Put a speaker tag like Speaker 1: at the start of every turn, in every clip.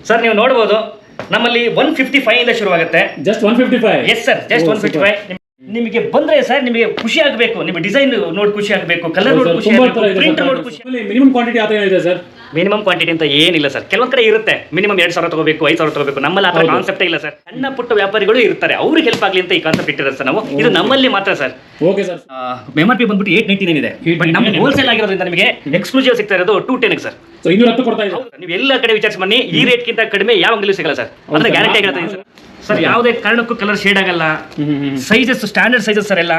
Speaker 1: Sir ನೀವು ನೋಡಬಹುದು ನಮ್ಮಲ್ಲಿ 155 ಇಂದ ಶುರುವಾಗುತ್ತೆ.
Speaker 2: ಜಸ್ಟ್ 155?
Speaker 1: Yes sir, just 155. ನಿಮಗೆ ಬಂದ್ರೆ ಸರ್ ನಿಮಗೆ ಖುಷಿ ಆಗಬೇಕು, ನಿಮಗೆ ಡಿಸೈನ್ ನೋಡಿ ಖುಷಿ ಆಗಬೇಕು, ಕಲರ್ ನೋಡಿ ಖುಷಿ ಆಗಬೇಕು, ಪ್ರಿಂಟ್ ನೋಡಿ ಖುಷಿ.
Speaker 2: ಮಿನಿಮಮ್ ಕ್ವಾಂಟಿಟಿ ಆ ತರ ಇದೆ ಸರ್?
Speaker 1: ಮಿನಿಮಮ್ ಕ್ವಾಂಟಿಟಿ ಅಂತ ಏನಿಲ್ಲ ಸರ್. ಕೆಲವೊಂದು ಕಡೆ ಇರುತ್ತೆ ಮಿನಿಮಮ್ 2000 ತಗೋಬೇಕು, 5000 ತಗೋಬೇಕು. ನಮ್ಮಲ್ಲಿ ಆ ಥರ ಕಾನ್ಸೆಪ್ಟ್ ಇಲ್ಲ ಸರ್. ಸಣ್ಣ ಪುಟ್ಟ ವ್ಯಾಪಾರಿಗಳು ಇರ್ತಾರೆ, ಅವ್ರಿಗೆ ಹೆಲ್ಪ್ ಆಗಲಿ ಅಂತ ಈ ಕಾನ್ಸೆಪ್ಟ್ ಇಟ್ಟಿರೋದು ಸರ್ ನಾವು. ಇದು ನಮ್ಮಲ್ಲಿ ಮಾತ್ರ ಸರ್.
Speaker 2: Okay sir.
Speaker 1: MRP ಬಂದ್ಬಿಟ್ಟು 899 ಇದೆ. ಬಟ್ ನಮ್ಗೆ ಹೋಲ್ಸೇಲ್ ಆಗಿರೋದ್ರಿಂದ ನಿಮಗೆ ಎಕ್ಸ್ಕ್ಲೂಸಿವ್ ಸಿಗ್ತಾ ಇರೋದು 210 ಸರ್.
Speaker 2: ಸೊ 210 ಕೊಡ್ತಾ ಇದ್ದೀವಿ.
Speaker 1: ನೀವು ಎಲ್ಲ ಕಡೆ ವಿಚಾರಿಸಿ ಬನ್ನಿ, ಈ ರೇಟ್ಗಿಂತ ಕಡಿಮೆ ಯಾವ ಅಂಗಡಿಲೂ ಸಿಗಲ್ಲ ಸರ್. ಅಂದ್ರೆ ಗ್ಯಾರಂಟಿ ಆಗಿರುತ್ತೆ ಸರ್. ಸರ್ ಯಾವುದೇ ಕಾರಣಕ್ಕೂ ಕಲರ್ ಶೇಡ್ ಆಗಲ್ಲ. ಸೈಜಸ್ ಸ್ಟ್ಯಾಂಡರ್ಡ್ ಸೈಜಸ್ ಸರ್ ಎಲ್ಲ.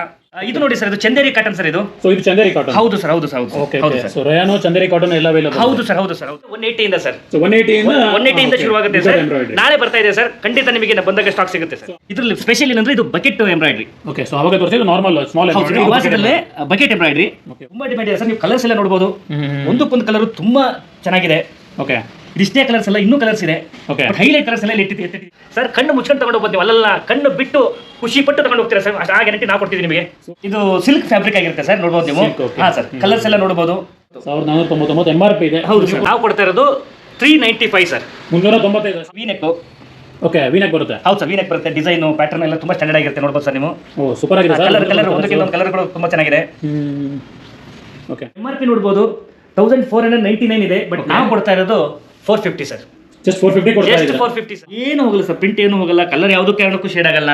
Speaker 1: ಇದು ನೋಡಿ ಸರ್, ಇದು ಚಂದೇರಿ ಕಾಟನ್ ಸರ್. ಇದು
Speaker 2: ಸೊ ಇದು ಚಂದೇರಿ ಕಾಟನ್?
Speaker 1: ಹೌದು ಸರ್, ಹೌದು ಸರ್, ಹೌದು ಸರ್.
Speaker 2: ಸೊ ರಯಾನೋ ಚಂದೇರಿ ಕಾಟನ್ ಎಲ್ಲ ಅವೈಲೇಬಲ್?
Speaker 1: ಹೌದು ಸರ್, ಹೌದು ಸರ್. 180 ಇಂದ ಸರ್.
Speaker 2: ಸೊ 180
Speaker 1: ಇಂದ ಶುರುವಾಗುತ್ತೆ ಸರ್. ನಾಳೆ ಬರ್ತಾ ಇದೆ ಸರ್, ಖಂಡಿತ ನಿಮಗೆ ಬಂದಾಗ ಸ್ಟಾಕ್ ಸಿಗುತ್ತೆ ಸರ್. ಇದರಲ್ಲಿ ಸ್ಪೆಷಲ್ ಏನಂದ್ರೆ ಇದು ಬಕೆಟ್ ಎಂಬ್ರಾಯ್ಡ್ರಿ.
Speaker 2: ಓಕೆ, ಸೊ ಅವಾಗ ತೋರಿಸಿದ್ದು normal small embroidery.
Speaker 1: Bucket embroidery ತುಂಬಾ ಡಿಮ್ಯಾಂಡ್ ಇದೆ ಸರ್. ನೀವು ಕಲರ್ಸ್ ಎಲ್ಲ ನೋಡಬಹುದು, ಒಂದಕ್ಕೊಂದು ಕಲರ್ ತುಂಬಾ ಚೆನ್ನಾಗಿದೆ.
Speaker 2: ಓಕೆ,
Speaker 1: ಇಷ್ಟೇ ಕಲರ್ಸ್ ಎಲ್ಲ ಇನ್ನೂ ಕಲರ್ಸ್ ಇದೆ. ಹೈಲೈಟ್ ಕಲರ್ಸ್ ಎಲ್ಲ ಎತ್ತಿ ಸರ್. ಕಣ್ಣು ಮುಚ್ಕೊಂಡು ತಗೊಂಡು ಹೋಗ್ತೀವಿ, ಅಲ್ಲ ಕಣ್ಣು ಬಿಟ್ಟು ಖುಷಿ ಪಟ್ಟು ತಗೊಂಡು ಹೋಗ್ತೀರಾ ಸರ್. ಆ ಗ್ಯಾರಂಟಿ ನಾವು ಕೊಡ್ತೀವಿ ನಿಮಗೆ. ಇದು ಸಿಲ್ಕ್ ಫ್ಯಾಬ್ರಿಕ್ ಆಗಿರುತ್ತೆ ಸರ್, ನೋಡಬಹುದು ನೀವು. ಹಾ ಸರ್, ಕಲರ್ಸ್ ಎಲ್ಲ ನೋಡಬಹುದು.
Speaker 2: 1499 MRP ಇದೆ.
Speaker 1: ಹೌದು ಸರ್. ನಾವು ಕೊಡ್ತಾ ಇರೋದು 395 ಸರ್.
Speaker 2: 395
Speaker 1: ವೀನೆಕ್.
Speaker 2: ಓಕೆ, ವೀನೆಕ್ ಬರುತ್ತೆ?
Speaker 1: ಹೌದು ಸರ್, ವೀನೆಕ್ ಬರುತ್ತೆ. ಡಿಸೈನ್ ಪ್ಯಾಟರ್ನ್ ಎಲ್ಲ ತುಂಬಾ ಸ್ಟ್ಯಾಂಡರ್ಡ್ ಆಗಿರುತ್ತೆ, ನೋಡಬಹುದು ಸರ್ ನೀವು.
Speaker 2: ಓ ಸೂಪರ್ ಆಗಿದೆ ಸರ್.
Speaker 1: ಕಲರ್ ಒಂದಕ್ಕಿಂತ ಒಂದು ಕಲರ್ಗಳು ತುಂಬಾ ಚೆನ್ನಾಗಿದೆ.
Speaker 2: ಓಕೆ,
Speaker 1: MRP ನೋಡಬಹುದು 1499 ಇದೆ. ಬಟ್ ನಾವು ಕೊಡ್ತಾ ಇರೋದು 450 ಸರ್.
Speaker 2: ಜಸ್ಟ್ 450 ಕೊಡ್ತಾ ಇದ್ದೀರಾ?
Speaker 1: Just 450 sir. ಏನು ಹೋಗಲ್ಲ ಸರ್, ಪ್ರಿಂಟ್ ಏನು ಹೋಗಲ್ಲ, ಕಲರ್ ಯಾವುದೂ ಕಾರಣಕ್ಕೂ ಶೇಡ್ ಆಗಲ್ಲ.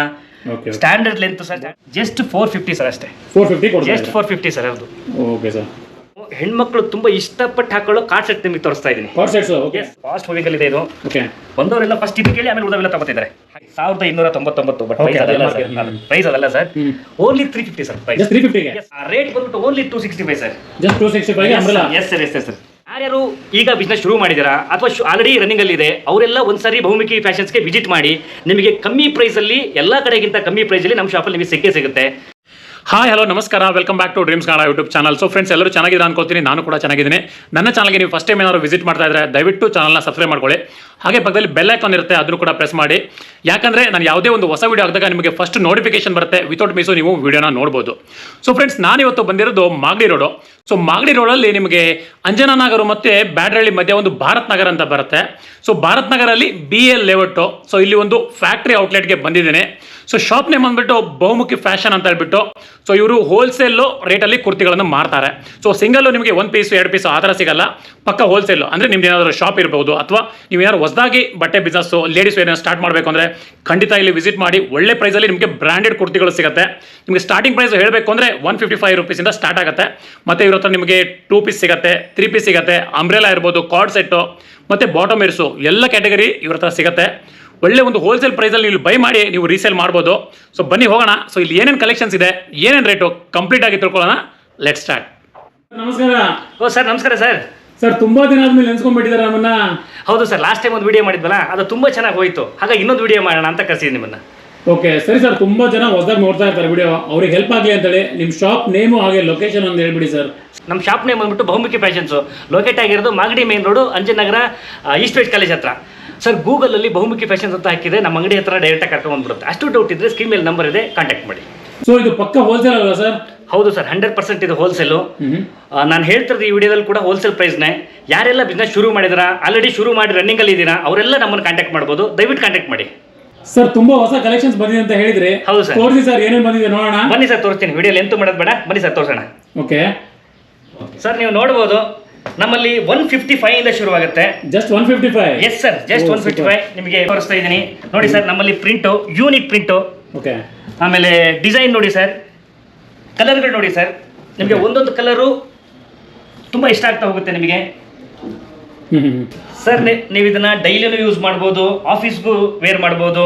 Speaker 2: Okay,
Speaker 1: standard length sir. Just 450 sir ಅಷ್ಟೇ.
Speaker 2: 450 ಕೊಡ್ತಾ
Speaker 1: ಜಸ್ಟ್ 450 ಸರ್. ಹೌದು.
Speaker 2: Okay sir.
Speaker 1: ಹೆಣ್ಮಕ್ಳು ತುಂಬಾ ಇಷ್ಟಪಟ್ಟು ಹಾಕೊಳ್ಳೋ ಕಾರ್ಡ್ ಸೆಟ್ ನಿಮಗೆ ತೋರಿಸ್ತಾ ಇದ್ದೀನಿ.
Speaker 2: Card sets? Okay,
Speaker 1: fast moving ಅಲ್ಲಿ ಇದೆ ಇದು.
Speaker 2: ಓಕೆ,
Speaker 1: ಬಂದವರೆಲ್ಲ ಫಸ್ಟ್ ಇದು ಕೇಳಿ ಆಮೇಲೆ ಉಳಿದವೆಲ್ಲ ತಗೋತಿದ್ದಾರೆ. 1299. ಬಟ್ ಪ್ರೈಸ್ ಅದಲ್ಲ ಸರ್. ಪ್ರೈಸ್ ಅದಲ್ಲ sir. Only 350 sir price.
Speaker 2: Just 350 ಗೆ?
Speaker 1: ರೇಟ್ ಬಂದ್ಬಿಟ್ಟು ಓನ್ಲಿ 265 ಸರ್.
Speaker 2: ಜಸ್ಟ್ 265 ಗೆ umbrella?
Speaker 1: Yes sir, yes sir. ಯಾರ್ಯಾರು ಈಗ ಬಿಸ್ನೆಸ್ ಶುರು ಮಾಡಿದ್ದೀರಾ ಅಥವಾ ಆಲ್ರೆಡಿ ರನ್ನಿಂಗ್ ಅಲ್ಲಿ ಇದೆ, ಅವರೆಲ್ಲ ಒಂದ್ಸರಿ ಬಹುಮುಖಿ ಫ್ಯಾಷನ್ಸ್ಗೆ ವಿಸಿಟ್ ಮಾಡಿ. ನಿಮಗೆ ಕಮ್ಮಿ ಪ್ರೈಸ್ ಅಲ್ಲಿ, ಎಲ್ಲಾ ಕಡೆಗಿಂತ ಕಮ್ಮಿ ಪ್ರೈಸ್ ಅಲ್ಲಿ ನಮ್ಮ ಶಾಪಲ್ಲಿ ನಿಮಗೆ ಸಿಗುತ್ತೆ.
Speaker 2: ಹಾಯ್, ಹಲೋ, ನಮಸ್ಕಾರ. Welcome back to Dreams Kannada YouTube channel. So friends, ಎಲ್ಲರೂ ಚೆನ್ನಾಗಿದ್ದೀರಾ ಅನ್ಕೋತೀನಿ. ನಾನು ಕೂಡ ಚೆನ್ನಾಗಿದ್ದೀನಿ. ನನ್ನ ಚಾನಲ್ಗೆ ನೀವು ಫಸ್ಟ್ ಟೈಮ್ ಏನಾದ್ರು ವಿಸಿಟ್ ಮಾಡ್ತಾ ಇದ್ರೆ ದಯವಿಟ್ಟು ಚಾನಲ್ನ ಸಬ್ಸ್ಕ್ರೈಬ್ ಮಾಡ್ಕೊಳ್ಳಿ. ಹಾಗೆ ಪಕ್ಕದಲ್ಲಿ ಬೆಲ್ ಐಕಾನ್ ಇರುತ್ತೆ, ಅದನ್ನು ಕೂಡ ಪ್ರೆಸ್ ಮಾಡಿ. ಯಾಕಂದರೆ ನಾನು ಯಾವುದೇ ಒಂದು ಹೊಸ ವೀಡಿಯೋ ಹಾಕಿದಾಗ ನಿಮಗೆ ಫಸ್ಟ್ ನೋಟಿಫಿಕೇಶನ್ ಬರುತ್ತೆ. ವಿತೌಟ್ ಮಿಸ್ಸು ನೀವು ವೀಡಿಯೋನ ನೋಡ್ಬೋದು. ಸೊ ಫ್ರೆಂಡ್ಸ್, ನಾನಿವತ್ತು ಬಂದಿರೋದು ಮಾಗಡಿ ರೋಡು. ಸೊ ಮಾಗಡಿ ರೋಡಲ್ಲಿ ನಿಮಗೆ ಅಂಜನಾನಗರ ಮತ್ತು ಬ್ಯಾಡ್ರಳ್ಳಿ ಮಧ್ಯೆ ಒಂದು ಭಾರತ್ ನಗರ್ ಅಂತ ಬರುತ್ತೆ. ಸೊ ಭಾರತ್ ನಗರಲ್ಲಿ BL ಲೇಔಟು. ಸೊ ಇಲ್ಲಿ ಒಂದು ಫ್ಯಾಕ್ಟ್ರಿ ಔಟ್ಲೆಟ್ಗೆ ಬಂದಿದ್ದೇನೆ. ಸೊ ಶಾಪ್ ನೇಮ್ ಬಂದ್ಬಿಟ್ಟು ಬಹುಮುಖಿ ಫ್ಯಾಷನ್ ಅಂತ ಹೇಳ್ಬಿಟ್ಟು. ಸೊ ಇವರು ಹೋಲ್ಸೇಲು ರೇಟಲ್ಲಿ ಕುರ್ತಿಗಳನ್ನು ಮಾರ್ತಾರೆ. ಸೊ ಸಿಂಗಲ್ಲು ನಿಮಗೆ 1 ಪೀಸ್ 2 ಪೀಸ್ ಆ ಥರ ಸಿಗಲ್ಲ, ಪಕ್ಕ ಹೋಲ್ಸೇಲು. ಅಂದರೆ ನಿಮ್ದು ಏನಾದರೂ ಶಾಪ್ ಇರ್ಬೋದು, ಅಥವಾ ನೀವೇನಾದ್ರು ಹೊಸದಾಗಿ ಬಟ್ಟೆ ಬಿಸ್ನೆಸ್ಸು ಲೇಡೀಸ್ ವೇರ್ ಸ್ಟಾರ್ಟ್ ಮಾಡಬೇಕು ಅಂದರೆ ಖಂಡಿತ ಇಲ್ಲಿ ವಿಸಿಟ್ ಮಾಡಿ. ಒಳ್ಳೆ ಪ್ರೈಸಲ್ಲಿ ನಿಮಗೆ ಬ್ರ್ಯಾಂಡೆಡ್ ಕುರ್ತಿಗಳು ಸಿಗುತ್ತೆ. ನಿಮಗೆ ಸ್ಟಾರ್ಟಿಂಗ್ ಪ್ರೈಸ್ ಹೇಳಬೇಕು ಅಂದರೆ 155 ರುಪೀಸಿಂದ ಸ್ಟಾರ್ಟ್ ಆಗುತ್ತೆ. ಮತ್ತು ಇವ್ರ ಹತ್ರ ನಿಮಗೆ 2 ಪೀಸ್ ಸಿಗುತ್ತೆ, 3 ಪೀಸ್ ಸಿಗುತ್ತೆ, ಅಂಬ್ರೆಲಾ ಇರ್ಬೋದು, ಕಾರ್ಡ್ ಸೆಟ್ಟು ಮತ್ತು ಬಾಟಮ್ ಇರ್ಸು ಎಲ್ಲ ಕ್ಯಾಟಗರಿ ಇವ್ರ ಹತ್ರ ಸಿಗುತ್ತೆ. ಒಳ್ಳೆ ಒಂದು ಹೋಲ್ಸೇಲ್ ಪ್ರೈಸಲ್ಲಿ ನೀವು ಬೈ ಮಾಡಿ ನೀವು ರೀಸೇಲ್ ಮಾಡ್ಬೋದು. ಸೊ ಬನ್ನಿ ಹೋಗೋಣ. ಸೊ ಇಲ್ಲಿ ಏನೇನು ಕಲೆಕ್ಷನ್ಸ್ ಇದೆ, ಏನೇನು ರೇಟು ಕಂಪ್ಲೀಟ್ ಆಗಿ ತಿಳ್ಕೊಳ್ಳೋಣ. Let start. ನಮಸ್ಕಾರ.
Speaker 1: ಓ ಸರ್, ನಮಸ್ಕಾರ ಸರ್.
Speaker 2: ಸರ್, ತುಂಬಾ ದಿನ ಆದ್ಮೇಲೆ ನೆನ್ಸ್ಕೊಂಡ್ಬಿಟ್ಟಿದ್ದಾರೆ ನಮ್ಮನ್ನ.
Speaker 1: ಹೌದು ಸರ್, ಲಾಸ್ಟ್ ಟೈಮ್ ಒಂದು ವಿಡಿಯೋ ಮಾಡಿದ್ವಲ್ಲ, ಅದು ತುಂಬಾ ಚೆನ್ನಾಗಿ ಹೋಯ್ತು. ಹಾಗಾಗಿ ಇನ್ನೊಂದು ವಿಡಿಯೋ ಮಾಡೋಣ ಅಂತ ಕರ್ಸಿದ್ದೀನಿ ನಿಮ್ಮನ್ನ.
Speaker 2: ಓಕೆ, ಸರಿ ಸರ್. ತುಂಬಾ ಜನ ಹೊಸದಾಗಿ ನೋಡ್ತಾ ಇರ್ತಾರೆ ವಿಡಿಯೋ, ಅವ್ರಿಗೆ ಹೆಲ್ಪ್ ಆಗಲಿ ಅಂತೇಳಿ ನಿಮ್ಮ ಶಾಪ್ ನೇಮು ಹಾಗೆ ಲೊಕೇಶನ್ ಒಂದು ಹೇಳ್ಬಿಡಿ ಸರ್.
Speaker 1: ನಮ್ಮ ಶಾಪ್ ನೇಮ್ ಬಂದ್ಬಿಟ್ಟು ಬಹುಮುಖಿ ಫ್ಯಾಷನ್ಸು. ಲೊಕೇಟ್ ಆಗಿರೋದು Magadi main road, Anjananagar east west college ಹತ್ರ. ಸರ್, ಗೂಗಲಲ್ಲಿ ಬಹುಮುಖಿ ಫ್ಯಾಷನ್ಸ್ ಅಂತ ಹಾಕಿದ್ರೆ ನಮ್ಮ ಅಂಗಡಿ ಹತ್ರ ಡೈರೆಕ್ಟಾಗಿ ಕರ್ಕೊಂಡು ಬಂದ್ಬಿಡುತ್ತೆ. ಅಷ್ಟು ಡೌಟ್ ಇದ್ರೆ ಸ್ಕ್ರೀನ್ ಮೇಲೆ ನಂಬರ್ ಇದೆ, ಕಾಂಟ್ಯಾಕ್ಟ್ ಮಾಡಿ.
Speaker 2: ಸೊ ಇದು ಪಕ್ಕ ಹೋಲ್ಸೇಲ್ ಅಲ್ವಾ ಸರ್?
Speaker 1: ಹೌದು ಸರ್, 100% ಇದು ಹೋಲ್ಸೇಲು. ನಾನು ಹೇಳ್ತಿರೋದು ಈ ವಿಡಿಯೋದಲ್ಲಿ ಕೂಡ ಹೋಲ್ಸೇಲ್ ಪ್ರೈಸ್ನೇ. ಯಾರೆಲ್ಲ ಬಿಸ್ನೆಸ್ ಶುರು ಮಾಡಿದಾರಾ, ಆಲ್ರೆಡಿ ಶುರು ಮಾಡಿ ರನ್ನಿಂಗಲ್ಲಿ ಇದ್ದೀರಾ, ಅವರೆಲ್ಲ ನಮ್ಮನ್ನು ಕಾಂಟ್ಯಾಕ್ಟ್ ಮಾಡ್ಬೋದು. ದಯವಿಟ್ಟು ಕಾಂಟ್ಯಾಕ್ಟ್ ಮಾಡಿ.
Speaker 2: ಸರ್, ತುಂಬಾ ಹೊಸ ಕಲೆಕ್ಷನ್ಸ್ ಬಂದಿದೆ ಅಂತ ಹೇಳಿದ್ರಿ.
Speaker 1: ಹೌದು ಸರ್.
Speaker 2: ತೋರಿಸಿ ಸರ್, ಏನೇನು ಬಂದಿದೆ ನೋಡೋಣ.
Speaker 1: ಬನ್ನಿ ಸರ್, ತೋರಿಸ್ತೀನಿ. ವಿಡಿಯೋ ಎಂತೂ ಮಾಡೋದು ಬೇಡ, ಬನ್ನಿ ಸರ್ ತೋರಿಸೋಣ.
Speaker 2: ಓಕೆ
Speaker 1: ಸರ್, ನೀವು ನೋಡ್ಬೋದು ನಮ್ಮಲ್ಲಿ 155 ಇಂದ ಶುರುವಾಗುತ್ತೆ.
Speaker 2: ಜಸ್ಟ್ 155?
Speaker 1: ಎಸ್ ಸರ್, ಜಸ್ಟ್ 155 ನಿಮಗೆ ತೋರಿಸ್ತಾ ಇದ್ದೀನಿ. ನೋಡಿ ಸರ್, ನಮ್ಮಲ್ಲಿ ಪ್ರಿಂಟು, ಯೂನಿಕ್ ಪ್ರಿಂಟು.
Speaker 2: ಓಕೆ,
Speaker 1: ಆಮೇಲೆ ಡಿಸೈನ್ ನೋಡಿ ಸರ್, ಕಲರ್ಗಳು ನೋಡಿ ಸರ್. ನಿಮಗೆ ಒಂದೊಂದು ಕಲರು ತುಂಬ ಇಷ್ಟ ಆಗ್ತಾ ಹೋಗುತ್ತೆ ನಿಮಗೆ. ಸರ್, ನೀವು ಇದನ್ನ ಡೈಲಿನೂ ಯೂಸ್ ಮಾಡ್ಬೋದು, ಆಫೀಸ್ಗೂ ವೇರ್ ಮಾಡ್ಬೋದು.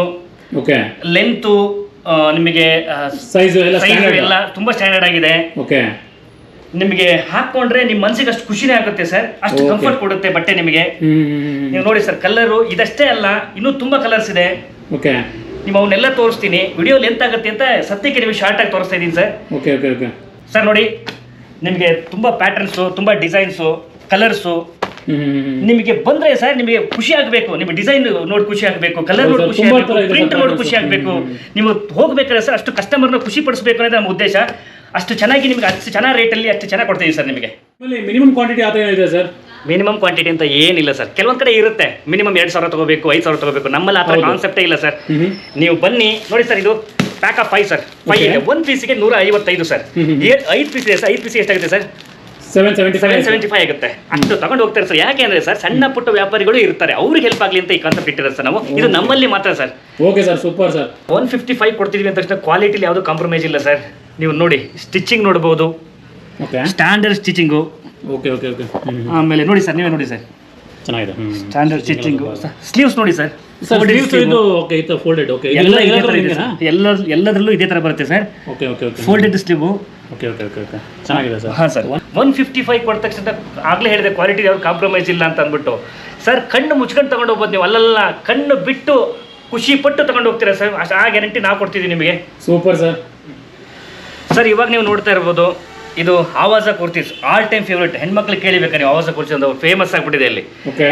Speaker 2: ಓಕೆ,
Speaker 1: ಲೆಂತು ನಿಮಗೆ
Speaker 2: ಸೈಜ್
Speaker 1: ಎಲ್ಲ ತುಂಬ ಸ್ಟ್ಯಾಂಡರ್ಡ್ ಆಗಿದೆ.
Speaker 2: ಓಕೆ,
Speaker 1: ನಿಮಗೆ ಹಾಕೊಂಡ್ರೆ ನಿಮ್ಮ ಮನಸ್ಸಿಗೆ ಅಷ್ಟು ಖುಷಿನೇ ಆಗುತ್ತೆ ಸರ್. ಅಷ್ಟು ಕಂಫರ್ಟ್ ಕೊಡುತ್ತೆ ಬಟ್ಟೆ ನಿಮಗೆ. ನೀವು ನೋಡಿ ಸರ್, ಕಲರು ಇದಷ್ಟೇ ಅಲ್ಲ, ಇನ್ನೂ ತುಂಬಾ ಕಲರ್ಸ್ ಇದೆ.
Speaker 2: ಓಕೆ,
Speaker 1: ನೀವು ಅವನ್ನೆಲ್ಲ ತೋರಿಸ್ತೀನಿ. ವಿಡಿಯೋ ಲೆಂತ್ ಆಗುತ್ತೆ ಅಂತ ಸದ್ಯಕ್ಕೆ ನಿಮಗೆ ಶಾರ್ಟ್ ಆಗಿ ತೋರಿಸ್ತಾ ಇದ್ದೀನಿ sir.
Speaker 2: Okay okay okay
Speaker 1: sir, ನೋಡಿ ನಿಮಗೆ ತುಂಬಾ ಪ್ಯಾಟರ್ನ್ಸು, ತುಂಬಾ ಡಿಸೈನ್ಸು, ಕಲರ್ಸು. ನಿಮಗೆ ಬಂದ್ರೆ ಸರ್ ನಿಮಗೆ ಖುಷಿ ಆಗಬೇಕು, ನಿಮಗೆ ಡಿಸೈನ್ ನೋಡಿ ಖುಷಿ ಆಗಬೇಕು, ಕಲರ್ ನೋಡಿ ಖುಷಿ ಆಗಬೇಕು, ಪ್ರಿಂಟ್ ನೋಡಿ ಖುಷಿ ಆಗಬೇಕು. ನೀವು ಹೋಗ್ಬೇಕಾದ್ರೆ ಸರ್ ಅಷ್ಟು ಕಸ್ಟಮರ್ನ ಖುಷಿ ಪಡಿಸಬೇಕು ಅನ್ನೋದು ನಮ್ಮ ಉದ್ದೇಶ. ಅಷ್ಟು ಚೆನ್ನಾಗಿ ನಿಮಗೆ ಅಷ್ಟು ಚೆನ್ನಾಗಿ ರೇಟಲ್ಲಿ ಅಷ್ಟು ಚೆನ್ನಾಗಿ ಕೊಡ್ತೀವಿ ಸರ್ ನಿಮಗೆ.
Speaker 2: ಮಿನಿಮಮ್ ಕ್ವಾಂಟಿಟಿ ಆ ಥರ ಇದೆ ಸರ್?
Speaker 1: ಮಿನಿಮಮ್ ಕ್ವಾಂಟಿಟಿ ಅಂತ ಏನಿಲ್ಲ ಸರ್. ಕೆಲವೊಂದ್ ಕಡೆ ಇರುತ್ತೆ ಮಿನಿಮಮ್ 2,000 ತಗೋಬೇಕು, 5,000 ತಗೋಬೇಕು. ನಮ್ಮಲ್ಲಿ ಆ ಥರ ಕಾನ್ಸೆಪ್ಟೇ ಇಲ್ಲ ಸರ್. ನೀವು ಬನ್ನಿ ನೋಡಿ ಸರ್, ಇದು ಪ್ಯಾಕ್ ಆಫ್ 5 ಸರ್. 5 ಇದೆ, 1 ಪೀಸಿಗೆ 155 ಸರ್. 5 ಪೀಸ್ ಇದೆ ಸರ್. 5 ಪೀಸ್ ಎಷ್ಟಾಗುತ್ತೆ ಸರ್? 775 ಆಗುತ್ತೆ. ಅಷ್ಟು ತಗೊಂಡು ಹೋಗ್ತಾರೆ ಸರ್. ಯಾಕೆ ಅಂದ್ರೆ ಸರ್, ಸಣ್ಣ ಪುಟ್ಟ ವ್ಯಾಪಾರಿಗಳು ಇರ್ತಾರೆ, ಅವ್ರಿಗೆ ಹೆಲ್ಪ್ ಆಗಲಿ ಅಂತ ಈ ಕಾನ್ಸೆಪ್ಟ್ ಇಟ್ಟಿರೋದು ಸರ್ ನಾವು. ಇದು ನಮ್ಮಲ್ಲಿ ಮಾತ್ರ sir.
Speaker 2: Okay sir, super sir.
Speaker 1: 155 ಕೊಡ್ತಿದ್ವಿ ಅಂತ ತಕ್ಷಣ ಕ್ವಾಲಿಟಿಲಿ ಯಾವುದು ಕಾಂಪ್ರಮೈಸ್ ಇಲ್ಲ ಸರ್. ನೀವು ನೋಡಿ ಸ್ಟಿಚಿಂಗ್ ನೋಡ್ಬೋದು, standard stitching.
Speaker 2: Okay okay okay.
Speaker 1: ಆಮೇಲೆ ನೋಡಿ ಸರ್, ನೀವೇ ನೋಡಿ ಸರ್,
Speaker 2: ಚೆನ್ನಾಗಿದೆ.
Speaker 1: Standard stitching. ಸ್ಲೀವ್ಸ್ ನೋಡಿ ಸರ್,
Speaker 2: ಇದು ಓಕೆ, ಇದು ಫೋಲ್ಡೆಡ್. ಓಕೆ,
Speaker 1: ಎಲ್ಲದರಲ್ಲೂ ಇದೇ ತರ ಬರುತ್ತೆ sir.
Speaker 2: Okay okay okay.
Speaker 1: Folded sleeve.
Speaker 2: Okay okay okay okay, ಚೆನ್ನಾಗಿದೆ ಸರ್.
Speaker 1: ಹಾಂ ಸರ್. 155 ಕೊಟ್ಟ ತಕ್ಷಣ ಆಗಲೇ ಹೇಳಿದೆ ಕ್ವಾಲಿಟಿ ಯಾವ್ದು ಕಾಂಪ್ರಮೈಸ್ ಇಲ್ಲ ಅಂತ ಅಂದ್ಬಿಟ್ಟು ಸರ್. ಕಣ್ಣು ಮುಚ್ಕೊಂಡು ತಗೊಂಡು ಹೋಗ್ಬೋದು ನೀವು, ಅಲ್ಲಲ್ಲ ಕಣ್ಣು ಬಿಟ್ಟು ಖುಷಿ ಪಟ್ಟು ತಗೊಂಡು ಹೋಗ್ತೀರಾ ಸರ್. ಅಷ್ಟು ಆ ಗ್ಯಾರಂಟಿ ನಾವು ಕೊಡ್ತಿದ್ದೀವಿ ನಿಮಗೆ.
Speaker 2: Super sir.
Speaker 1: ಸರ್ ಇವಾಗ ನೀವು ನೋಡ್ತಾ ಇರ್ಬೋದು, ಇದು ಆವಾಜ ಕುರ್ತೀಸ್ ಆಲ್ ಟೈಮ್ ಫೇವ್ರೇಟ್. ಹೆಣ್ಮಕ್ಳಿಗೆ ಕೇಳಿಬೇಕಾರೆ ನೀವು ಆವಾಜ ಕುರ್ತಿ ಅಂತ ಫೇಮಸ್ ಆಗಿಬಿಟ್ಟಿದೆ ಇಲ್ಲಿ.
Speaker 2: ಓಕೆ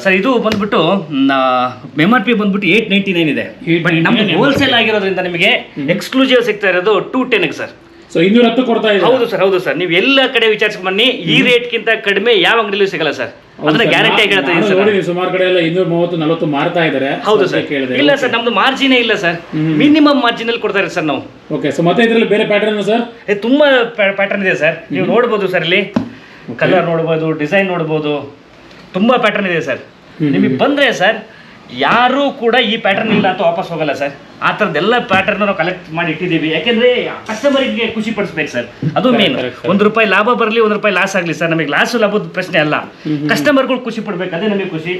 Speaker 1: ಸರ್, ಇದು ಬಂದ್ಬಿಟ್ಟು MRP ಬಂದ್ಬಿಟ್ಟು 899 ಇದೆ. ಬಟ್ ನಮ್ದು ಹೋಲ್ಸೇಲ್ ಆಗಿರೋದ್ರಿಂದ ನಿಮಗೆ ಎಕ್ಸ್ಕ್ಲೂಸಿವ್ ಸಿಗ್ತಾ ಇರೋದು 210 ಸರ್.
Speaker 2: ಸೊ 210 ಕೊಡ್ತಾ ಇದೆ.
Speaker 1: ಹೌದು ಸರ್, ಹೌದು ಸರ್. ನೀವು ಎಲ್ಲ ಕಡೆ ವಿಚಾರಿಸ್ಕೊಂಡು ಬನ್ನಿ, ಈ ರೇಟ್ಗಿಂತ ಕಡಿಮೆ ಯಾವ ಅಂಗಡಿಲೂ ಸಿಗಲ್ಲ ಸರ್. ಅದನ್ನ ಗ್ಯಾರಂಟಿ ಆಗಿ ಹೇಳ್ತಾ ಇದ್ದೀನಿ ಸರ್.
Speaker 2: ಸುಮಾರು ಕಡೆ ಎಲ್ಲ 230-40 ಮಾರ್ತಾ ಇದ್ದಾರೆ.
Speaker 1: ಹೌದು ಸರ್. ಇಲ್ಲ ಸರ್, ನಮ್ದು ಮಾರ್ಜಿನೇ ಇಲ್ಲ ಸರ್. ಮಿನಿಮಮ್ ಮಾರ್ಜಿನ್ ಅಲ್ಲಿ ಕೊಡ್ತಾರೆ ಸರ್ ನಾವು.
Speaker 2: ಓಕೆ. ಸೊ ಮತ್ತೆ ಇದರಲ್ಲಿ ಬೇರೆ ಪ್ಯಾಟರ್ನ್ ಸರ್?
Speaker 1: ತುಂಬಾ ಪ್ಯಾಟರ್ನ್ ಇದೆ ಸರ್. ನೀವು ನೋಡ್ಬೋದು ಸರ್, ಇಲ್ಲಿ ಕಲರ್ ನೋಡ್ಬೋದು, ಡಿಸೈನ್ ನೋಡ್ಬೋದು, ತುಂಬಾ ಪ್ಯಾಟರ್ನ್ ಇದೆ ಸರ್. ನಿಮಗೆ ಬಂದ್ರೆ ಸರ್, ಯಾರು ಕೂಡ ಈ ಪ್ಯಾಟರ್ನ್ ಇಲ್ಲ ಅಂತ ವಾಪಸ್ ಹೋಗಲ್ಲ ಸರ್. ಆ ಥರದ್ದೆಲ್ಲ ಪ್ಯಾಟರ್ನ್ ನಾವು ಕಲೆಕ್ಟ್ ಮಾಡಿ ಇಟ್ಟಿದ್ದೀವಿ. ಯಾಕೆಂದ್ರೆ ಕಸ್ಟಮರ್ಗೆ ಖುಷಿ ಪಡಿಸ್ಬೇಕು ಸರ್, ಅದು ಮೇನ್. ₹1 ಲಾಭ ಬರಲಿ, ₹1 ಲಾಸ್ ಆಗಲಿ ಸರ್, ನಮಗೆ ಲಾಸು ಲಾಭದ ಪ್ರಶ್ನೆ ಅಲ್ಲ. ಕಸ್ಟಮರ್ಗಳು ಖುಷಿ ಪಡ್ಬೇಕು, ಅದೇ ನಮಗೆ ಖುಷಿ.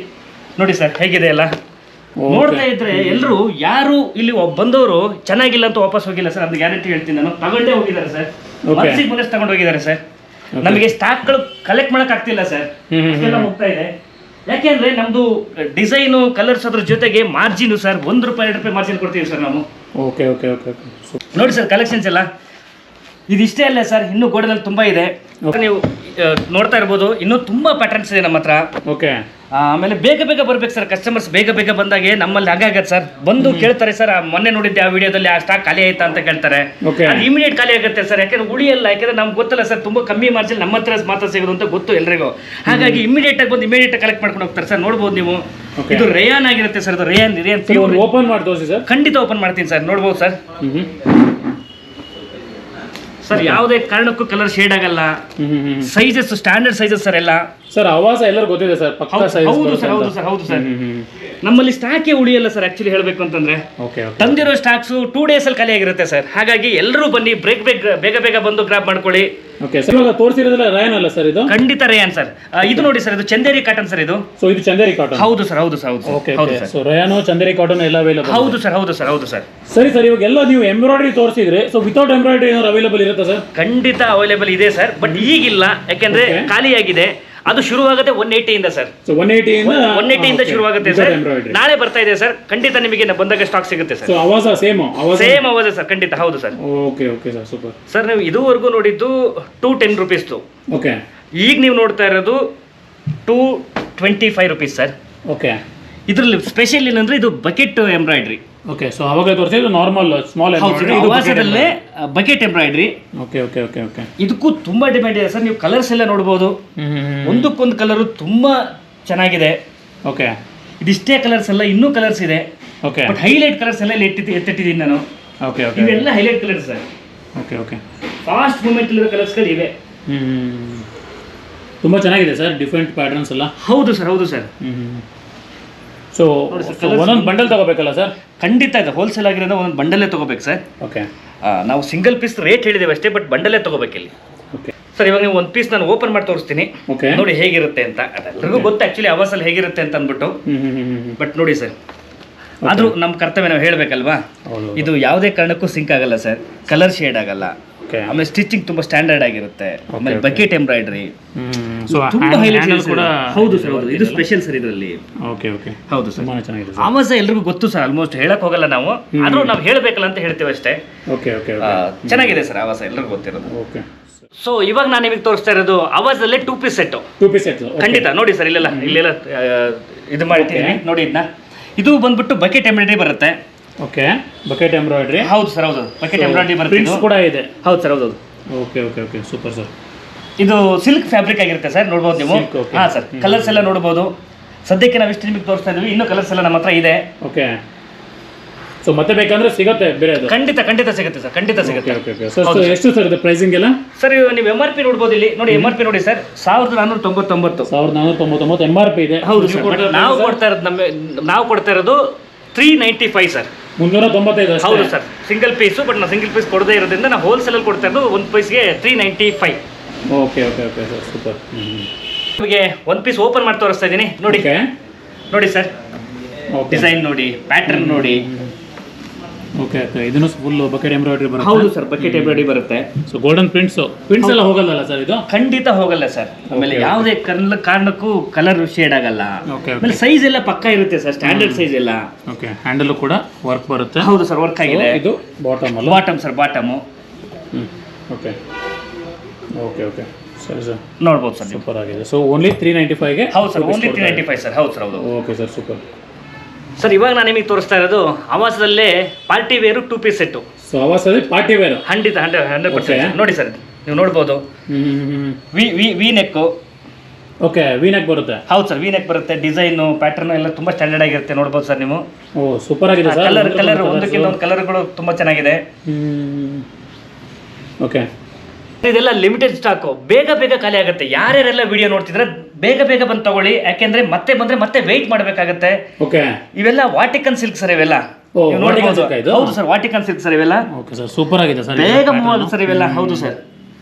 Speaker 1: ನೋಡಿ ಸರ್ ಹೇಗಿದೆ ಎಲ್ಲ. ನೋಡ್ತಾ ಇದ್ರೆ ಎಲ್ಲರೂ ಯಾರು ಇಲ್ಲಿ ಬಂದವರು ಚೆನ್ನಾಗಿಲ್ಲ ಅಂತ ವಾಪಸ್ ಹೋಗಿಲ್ಲ ಸರ್, ಅದು ಗ್ಯಾರಂಟಿ ಹೇಳ್ತೀನಿ ನಾನು. ತಗೊಂಡೇ ಹೋಗಿದ್ದಾರೆ ಸರ್, ಮನಸ್ಸಿಗೆ ತಗೊಂಡು ಹೋಗಿದ್ದಾರೆ ಸರ್. ನಮಗೆ ಸ್ಟಾಕ್ಗಳು ಕಲೆಕ್ಟ್ ಮಾಡಕ್ ಆಗ್ತಿಲ್ಲ ಸರ್, ಎಲ್ಲ ಹೋಗ್ತಾ ಇದೆ. ಯಾಕೆಂದ್ರೆ ನಮ್ದು ಡಿಸೈನು, ಕಲರ್ಸ್, ಅದ್ರ ಜೊತೆಗೆ ಮಾರ್ಜಿನ್ ಸರ್. ₹1 ₹2 ಮಾರ್ಜಿನ್ ಕೊಡ್ತೀವಿ ಸರ್ ನಾವು.
Speaker 2: Okay okay okay.
Speaker 1: ನೋಡಿ ಸರ್ ಕಲೆಕ್ಷನ್ಸ್ ಎಲ್ಲ ಇದಿಷ್ಟೇ ಅಲ್ಲ ಸರ್, ಇನ್ನೂ ಗೋಡನಲ್ಲಿ ತುಂಬಾ ಇದೆ. ನೀವು ನೋಡ್ತಾ ಇರ್ಬೋದು, ಇನ್ನೂ ತುಂಬಾ ಪ್ಯಾಟರ್ನ್ಸ್ ಇದೆ ನಮ್ಮ ಹತ್ರ.
Speaker 2: ಓಕೆ.
Speaker 1: ಆಮೇಲೆ ಬೇಗ ಬೇಗ ಬರ್ಬೇಕು ಸರ್, ಕಸ್ಟಮರ್ಸ್ ಬೇಗ ಬೇಗ ಬಂದಾಗೆ ನಮ್ಮಲ್ಲಿ ಹಾಗಾಗತ್ತೆ ಸರ್. ಬಂದು ಕೇಳ್ತಾರೆ ಸರ್, ಮೊನ್ನೆ ನೋಡಿದ್ದೆ ಆ ವಿಡಿಯೋದಲ್ಲಿ ಆ ಸ್ಟಾಕ್ ಖಾಲಿ ಆಯ್ತಾ ಅಂತ ಕೇಳ್ತಾರೆ. ಅದು ಇಮಿಡಿಯೇಟ್ ಖಾಲಿ ಆಗುತ್ತೆ ಸರ್. ಯಾಕಂದ್ರೆ ಉಳಿಯಲ್ಲ, ಯಾಕಂದ್ರೆ ನಮ್ಗೆ ಗೊತ್ತಲ್ಲ ಸರ್, ತುಂಬಾ ಕಮ್ಮಿ ಮಾರ್ಜಿನ್ ನಮ್ಮ ಹತ್ರ ಮಾತ್ರ ಸಿಗೋದು ಅಂತ ಗೊತ್ತು ಎಲ್ರಿಗೂ. ಹಾಗಾಗಿ ಇಮಿಡಿಯೇಟ್ ಆಗಿ ಬಂದು ಇಮಿಡಿಯೇಟ್ ಕಲೆಕ್ಟ್ ಮಾಡ್ಕೊಂಡು ಹೋಗ್ತಾರೆ ಸರ್. ನೋಡ್ಬೋದು ನೀವು, ಇದು ರೇಯಾನ್ ಆಗಿರುತ್ತೆ ಸರ್. ಇದು ರೇಯಾನ್
Speaker 2: ಓಪನ್ ಮಾಡಿ ತೋರಿಸಿ ಸರ್.
Speaker 1: ಖಂಡಿತ ಓಪನ್ ಮಾಡ್ತೀನಿ ಸರ್, ನೋಡ್ಬೋದು ಸರ್. ಸರ್ ಯಾವುದೇ ಕಾರಣಕ್ಕೂ ಕಲರ್ ಶೇಡ್ ಆಗಲ್ಲ. ಸೈಜಸ್ ಸ್ಟ್ಯಾಂಡರ್ಡ್ ಸೈಜಸ್ ಸರ್ ಎಲ್ಲ.
Speaker 2: ಸರ್ ಆವಾಸ ಎಲ್ಲರೂ ಗೊತ್ತಿದೆ ಸರ್, ಪಕ್ಕಾ ಸೈಜ್.
Speaker 1: ಹೌದು ಸರ್, ಹೌದು ಸರ್, ಹೌದು ಸರ್. ನಮ್ಮಲ್ಲಿ ಸ್ಟಾಕೇ ಉಳಿಯಲ್ಲ ಸರ್ ಆಕ್ಚುಲಿ ಹೇಳಬೇಕು ಅಂತಂದ್ರೆ. ತಂದಿರೋ ಸ್ಟಾಕ್ಸ್ 2 days ಅಲ್ಲಿ ಖಾಲಿ ಆಗಿರುತ್ತೆ ಸರ್. ಹಾಗಾಗಿ ಎಲ್ಲರೂ ಬನ್ನಿ, ಬೇಗ ಬೇಗ ಬಂದು ಗ್ರಾಬ್ ಮಾಡ್ಕೊಳ್ಳಿ.
Speaker 2: ಓಕೆ ಸರ್, ಇವಾಗ ತೋರಿಸಿರೋದಲ್ಲ ರೇಯಾನ್ ಅಲ್ಲ ಸರ್ ಇದು?
Speaker 1: ಖಂಡಿತ ರೇಯಾನ್ ಸರ್. ಇದು ನೋಡಿ ಸರ್, ಇದು ಚಂದೇರಿ ಕಾಟನ್ ಸರ್ ಇದು.
Speaker 2: ಸೊ ಇದು ಚಂದೇರಿ ಕಾಟನ್?
Speaker 1: ಹೌದು ಸರ್, ಹೌದು ಸರ್, ಹೌದು.
Speaker 2: Okay okay. So rayon, Chanderi cotton ಎಲ್ಲ ಅವೈಲೇಬಲ್?
Speaker 1: ಹೌದು ಸರ್, ಹೌದು ಸರ್, ಹೌದು ಸರ್.
Speaker 2: ಸರಿ ಸರ್, ಇವಾಗ ಎಲ್ಲ ನೀವು ಎಂಬ್ರಾಯ್ಡರಿ ತೋರಿಸಿದ್ರೆ, ಸೊ ವಿತೌಟ್ ಎಂಬ್ರಾಯ್ಡರಿ ಏನಾದ್ರು ಅವೈಲೇಬಲ್ ಇರುತ್ತಾ ಸರ್?
Speaker 1: ಖಂಡಿತ ಅವೈಲೇಬಲ್ ಇದೆ ಸರ್, ಬಟ್ ಈಗಿಲ್ಲ. ಯಾಕೆಂದ್ರೆ ಖಾಲಿಯಾಗಿದೆ. ಅದು ಶುರುವಾಗುತ್ತೆ 180 ಇಂದ ಸರ್.
Speaker 2: ಸೊ 180
Speaker 1: ಇಂದ ಶುರುವಾಗುತ್ತೆ ಸರ್. ನಾಳೆ ಬರ್ತಾ ಇದೆ ಸರ್, ಖಂಡಿತ ನಿಮಗೆ ಬಂದಾಗ ಸ್ಟಾಕ್ ಸಿಗುತ್ತೆ ಸರ್.
Speaker 2: ಸೊ ಆವಾಜ ಸೇಮ್
Speaker 1: ಆವಾಜ ಸರ್, ಖಂಡಿತ. ಹೌದು sir.
Speaker 2: Okay okay sir, super
Speaker 1: sir. ನೀವು ಇದುವರೆಗೂ ನೋಡಿದ್ದು ₹210.
Speaker 2: ಓಕೆ.
Speaker 1: ಈಗ ನೀವು ನೋಡ್ತಾ ಇರೋದು ₹225 ಸರ್.
Speaker 2: ಓಕೆ.
Speaker 1: ಇದರಲ್ಲಿ ಸ್ಪೆಷಲ್ ಏನಂದ್ರೆ ಇದು ಬಕೆಟ್ ಎಂಬ್ರಾಯ್ಡ್ರಿ.
Speaker 2: ಓಕೆ. ಸೊ ಅವಾಗ ತೋರಿಸಿದ್ದು ನಾರ್ಮಲ್ ಸ್ಮಾಲ್ ಎಂಬ್ರಾಯ್ಡ್ರಿ,
Speaker 1: ಆವಾಸದಲ್ಲೇ bucket embroidery.
Speaker 2: Okay okay okay okay.
Speaker 1: ಇದಕ್ಕೂ ತುಂಬಾ ಡಿಮ್ಯಾಂಡ್ ಇದೆ ಸರ್. ನೀವು ಕಲರ್ಸ್ ಎಲ್ಲ ನೋಡ್ಬೋದು, ಒಂದಕ್ಕೊಂದು ಕಲರು ತುಂಬಾ ಚೆನ್ನಾಗಿದೆ.
Speaker 2: ಓಕೆ.
Speaker 1: ಇದಿಷ್ಟೇ ಕಲರ್ಸ್ ಅಲ್ಲ, ಇನ್ನೂ ಕಲರ್ಸ್ ಇದೆ.
Speaker 2: ಓಕೆ.
Speaker 1: ಬಟ್ ಹೈಲೈಟ್ ಕಲರ್ಸ್ ಎಲ್ಲ ಎತ್ತಿಟ್ಟಿದ್ದೀನಿ ನಾನು.
Speaker 2: Okay okay.
Speaker 1: ಇವೆಲ್ಲ highlight colours sir.
Speaker 2: Okay okay.
Speaker 1: Fast movement ಇರೋ ಕಲರ್ಸ್ಗಳು ಇವೆ.
Speaker 2: ತುಂಬಾ ಚೆನ್ನಾಗಿದೆ ಸರ್, ಡಿಫ್ರೆಂಟ್ ಪ್ಯಾಟರ್ನ್ಸ್ ಎಲ್ಲ.
Speaker 1: ಹೌದು ಸರ್, ಹೌದು ಸರ್.
Speaker 2: ಸೊ ಒಂದೊಂದು ಬಂಡಲ್ ತಗೋಬೇಕಲ್ಲ ಸರ್?
Speaker 1: ಖಂಡಿತ ಇದೆ. ಹೋಲ್ಸೇಲ್ ಆಗಿರೋದು ಒಂದೊಂದು ಬಂಡಲ್ಲೇ ತಗೋಬೇಕು ಸರ್.
Speaker 2: ಓಕೆ.
Speaker 1: ನಾವು ಸಿಂಗಲ್ ಪೀಸ್ ರೇಟ್ ಹೇಳಿದ್ದೇವೆ ಅಷ್ಟೇ, ಬಟ್ ಬಂಡಲ್ಲೇ ತಗೋಬೇಕು ಇಲ್ಲಿ.
Speaker 2: Okay
Speaker 1: sir. ಇವಾಗ ನೀವು ಒಂದು ಪೀಸ್ ನಾನು ಓಪನ್ ಮಾಡಿ ತೋರಿಸ್ತೀನಿ, ನೋಡಿ ಹೇಗಿರುತ್ತೆ ಅಂತ. ಅದೆಲ್ಲರಿಗೂ ಗೊತ್ತು ಆಕ್ಚುಲಿ ಆವಾಸಲ್ಲಿ ಹೇಗಿರುತ್ತೆ ಅಂತ ಅಂದ್ಬಿಟ್ಟು. ಬಟ್ ನೋಡಿ ಸರ್, ಆದ್ರೂ ನಮ್ಮ ಕರ್ತವ್ಯ ನಾವು ಹೇಳ್ಬೇಕಲ್ವಾ. ಇದು ಯಾವುದೇ ಕಾರಣಕ್ಕೂ ಸಿಂಕ್ ಆಗಲ್ಲ ಸರ್, ಕಲರ್ ಶೇಡ್ ಆಗಲ್ಲ. ಆಮೇಲೆ ಸ್ಟಿಚಿಂಗ್ ತುಂಬಾ ಸ್ಟ್ಯಾಂಡರ್ಡ್ ಆಗಿರುತ್ತೆ. ಆಮೇಲೆ ಬಕೆಟ್ ಎಂಬ್ರಾಯ್ಡ್ರಿ ತುಂಬಾ ಹೈಲೈಟ್ ಕೂಡ. ಹೌದು ಸರ್, ಹೌದು. ಇದು ಸ್ಪೆಷಲ್ ಸರ್ ಇದರಲ್ಲಿ.
Speaker 2: Okay okay.
Speaker 1: ಹೌದು ಸರ್. ಆವಾಸ ಎಲ್ರಿಗೂ ಗೊತ್ತು ಸರ್, ಆಲ್ಮೋಸ್ಟ್ ಹೇಳಕ್ ಹೋಗಲ್ಲ ನಾವು, ಆದ್ರೂ ನಾವು ಹೇಳ್ಬೇಕಲ್ಲ ಅಂತ ಹೇಳ್ತೇವೆ ಅಷ್ಟೇ.
Speaker 2: Okay okay.
Speaker 1: ಚೆನ್ನಾಗಿದೆ ಸರ್ ಆವಾಸ, ಎಲ್ರಿಗೂ ಗೊತ್ತಿರೋದು.
Speaker 2: ಓಕೆ.
Speaker 1: ಸೊ ಇವಾಗ ನಾನು ನಿಮಗೆ ತೋರಿಸ್ತಾ ಇರೋದು ಆವಾಸದಲ್ಲೇ 2 ಪೀಸ್ ಸೆಟ್. ಖಂಡಿತ ನೋಡಿ ಸರ್, ಇಲ್ಲೆಲ್ಲ ಇದು ಮಾಡ್ತೀನಿ ನೋಡಿ. ಇದನ್ನ ಇದು ಬಂದ್ಬಿಟ್ಟು ಬಕೆಟ್ ಎಂಬ್ರಾಯ್ಡ್ರಿ ಬರುತ್ತೆ.
Speaker 2: ಓಕೆ. Bucket embroidery.
Speaker 1: ಹೌದು ಸರ್, ಹೌದು. ಬಕೆಟ್ ಎಂಬ್ರಾಯ್ಡ್ರಿ ಬರುತ್ತೆ.
Speaker 2: ಕೂಡ ಇದೆ.
Speaker 1: ಹೌದು ಸರ್, ಹೌದು.
Speaker 2: Okay okay okay, super sir.
Speaker 1: ಇದು ಸಿಲ್ಕ್ ಫ್ಯಾಬ್ರಿಕ್ ಆಗಿರುತ್ತೆ ಸರ್, ನೋಡ್ಬೋದು ನೀವು.
Speaker 2: Silk, okay.
Speaker 1: ಹಾ ಸರ್, ಕಲರ್ಸ್ ಎಲ್ಲ ನೋಡ್ಬೋದು. ಸದ್ಯಕ್ಕೆ ನಾವು ಇಷ್ಟು ನಿಮಗೆ ತೋರಿಸ್ತಾ ಇದೀವಿ, ಇನ್ನೂ ಕಲರ್ಸ್ ಎಲ್ಲ ನಮ್ಮ ಹತ್ರ ಇದೆ.
Speaker 2: ಓಕೆ, ಸೊ ಮತ್ತೆ ಬೇಕಂದ್ರೆ ಸಿಗುತ್ತೆ ಬೇರೆ ಅದು?
Speaker 1: ಖಂಡಿತ ಸಿಗುತ್ತೆ ಸರ್, ಖಂಡಿತ ಸಿಗುತ್ತೆ.
Speaker 2: ಎಷ್ಟು ಸರ್ ಇದು ಪ್ರೈಸಿಂಗ್ ಎಲ್ಲ?
Speaker 1: ಸರ್ ನೀವು MRP ನೋಡ್ಬೋದು ಇಲ್ಲಿ ನೋಡಿ, MRP ನೋಡಿ ಸರ್, 1499.
Speaker 2: 1499 MRP ಇದೆ.
Speaker 1: ಹೌದು ಸರ್, ನಾವು ಕೊಡ್ತಾ ಇರೋದು 395 ಸರ್.
Speaker 2: 395.
Speaker 1: ಹೌದು ಸರ್, ಸಿಂಗಲ್ ಪೀಸು. ಬಟ್ ನಾವು ಸಿಂಗಲ್ ಪೀಸ್ ಕೊಡದೇ ಇರೋದ್ರಿಂದ ನಾವು ಹೋಲ್ಸೇಲ್ ಅಲ್ಲಿ ಕೊಡ್ತಾ ಇರೋದು ಒಂದು ಪೀಸ್ಗೆ 395.
Speaker 2: Okay sir, super.
Speaker 1: ನಿಮಗೆ ಒಂದು ಪೀಸ್ ಓಪನ್ ಮಾಡಿ ತೋರಿಸ್ತಾ ಇದ್ದೀನಿ ನೋಡಿ ಸರ್, ಡಿಸೈನ್ ನೋಡಿ, ಪ್ಯಾಟರ್ನ್ ನೋಡಿ.
Speaker 2: ಓಕೆ, ಇದನ್ನು ಫುಲ್ ಬಕೆಟ್ ಎಂಬ್ರಾಯ್ಡರಿ ಬರುತ್ತೆ.
Speaker 1: ಹೌದು ಸರ್, ಬಕೆಟ್ ಎಂಬ್ರಾಯ್ಡರಿ ಬರುತ್ತೆ.
Speaker 2: ಸೊ ಗೋಲ್ಡನ್ ಪ್ರಿಂಟ್ಸ್ ಎಲ್ಲ ಹೋಗಲ್ಲ ಸರ್ ಇದು?
Speaker 1: ಖಂಡಿತ ಹೋಗಲ್ಲ ಸರ್. ಆಮೇಲೆ ಯಾವುದೇ ಕಾರಣಕ್ಕೂ ಕಲರ್ ಶೇಡ್ ಆಗಲ್ಲ. ಆಮೇಲೆ ಸೈಜ್ ಎಲ್ಲ ಪಕ್ಕ ಇರುತ್ತೆ ಸರ್, ಸ್ಟ್ಯಾಂಡರ್ಡ್ ಸೈಜ್ ಎಲ್ಲ.
Speaker 2: ಓಕೆ, ಹ್ಯಾಂಡಲ್ ಕೂಡ ವರ್ಕ್ ಬರುತ್ತೆ.
Speaker 1: ಹೌದು ಸರ್, ವರ್ಕ್ ಆಗಿದೆ.
Speaker 2: ಇದು ಬಾಟಮ್
Speaker 1: ಸರ್, ಬಾಟಮ್.
Speaker 2: ಓಕೆ ಸರಿ ಸರ್,
Speaker 1: ನೋಡ್ಬೋದು ಸರ್,
Speaker 2: ಸೂಪರ್ ಆಗಿದೆ. ಸೊ ಓನ್ಲಿ 395 ಗೆ?
Speaker 1: ಹೌದು ಸರ್, ಓನ್ಲಿ 395 ಸರ್. ಹೌದು ಸರ್, ಹೌದು.
Speaker 2: Okay sir, super
Speaker 1: sir. ಇವಾಗ ನಾನು ನಿಮಗೆ ತೋರಿಸ್ತಾ ಇರೋದು ಆವಾಸದಲ್ಲೇ party wear 2 piece set.
Speaker 2: So ಆವಾಸದಲ್ಲಿ ಪಾರ್ಟಿ ವೇರ್
Speaker 1: 100% ನೋಡಿ ಸರ್, ನೀವು ನೋಡ್ಬೋದು. V neck.
Speaker 2: Okay, V neck ಬರುತ್ತೆ.
Speaker 1: ಹೌದು ಸರ್, ವಿ ನೆಕ್ ಬರುತ್ತೆ. ಡಿಸೈನು, ಪ್ಯಾಟರ್ನ್ ಎಲ್ಲ ತುಂಬಾ ಸ್ಟ್ಯಾಂಡರ್ಡ್ ಆಗಿರುತ್ತೆ, ನೋಡ್ಬೋದು ಸರ್ ನೀವು.
Speaker 2: ಓ, ಸೂಪರ್ ಆಗಿದೆ ಸರ್.
Speaker 1: ಕಲರ್ ಒಂದಕ್ಕಿಂತ ಒಂದು ಕಲರ್ಗಳು ತುಂಬಾ ಚೆನ್ನಾಗಿದೆ.
Speaker 2: ಓಕೆ,
Speaker 1: ಇದೆಲ್ಲ ಲಿಮಿಟೆಡ್ ಸ್ಟಾಕ್, ಬೇಗ ಖಾಲಿ ಆಗುತ್ತೆ. ಯಾರ್ಯಾರೆಲ್ಲ ವಿಡಿಯೋ ನೋಡ್ತಿದ್ರೆ ಬೇಗ ಬಂದು ತಗೊಳ್ಳಿ, ಯಾಕೆಂದ್ರೆ ಮತ್ತೆ ಬಂದ್ರೆ ಮತ್ತೆ ವೆಯ್ಟ್ ಮಾಡಬೇಕಾಗುತ್ತೆ.
Speaker 2: ಓಕೆ,
Speaker 1: ಇವೆಲ್ಲ ವಾಟಿಕನ್ ಸಿಲ್ಕ್ ಸರ್, ಇವೆಲ್ಲ ಹೌದು ಸರ್, ವಾಟಿಕನ್ ಸಿಲ್ಕ್ ಸರ್ ಇವೆಲ್ಲ.
Speaker 2: ಓಕೆ ಸರ್, ಸೂಪರ್ ಆಗಿದೆ ಸರ್,
Speaker 1: ಬೇಗ ಮೂವ್ ಆಗುತ್ತೆ ಸರ್ ಇವೆಲ್ಲ. ಹೌದು ಸರ್.